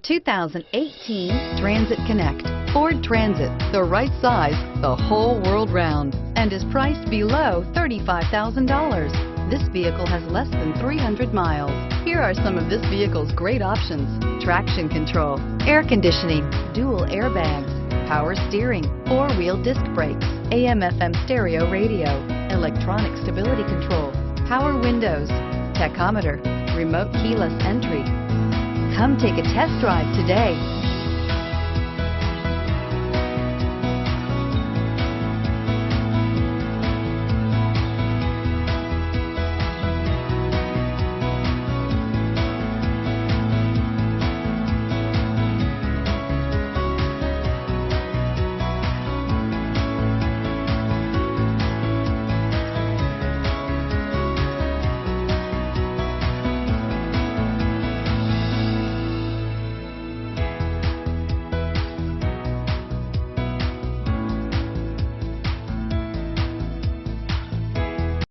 2018 Transit Connect. Ford Transit, the right size the whole world round, and is priced below $35,000. This vehicle has less than 300 miles. Here are some of this vehicle's great options: traction control, air conditioning, dual airbags, power steering, four-wheel disc brakes, AM/FM stereo radio, electronic stability control, power windows, tachometer, remote keyless entry. Come take a test drive today.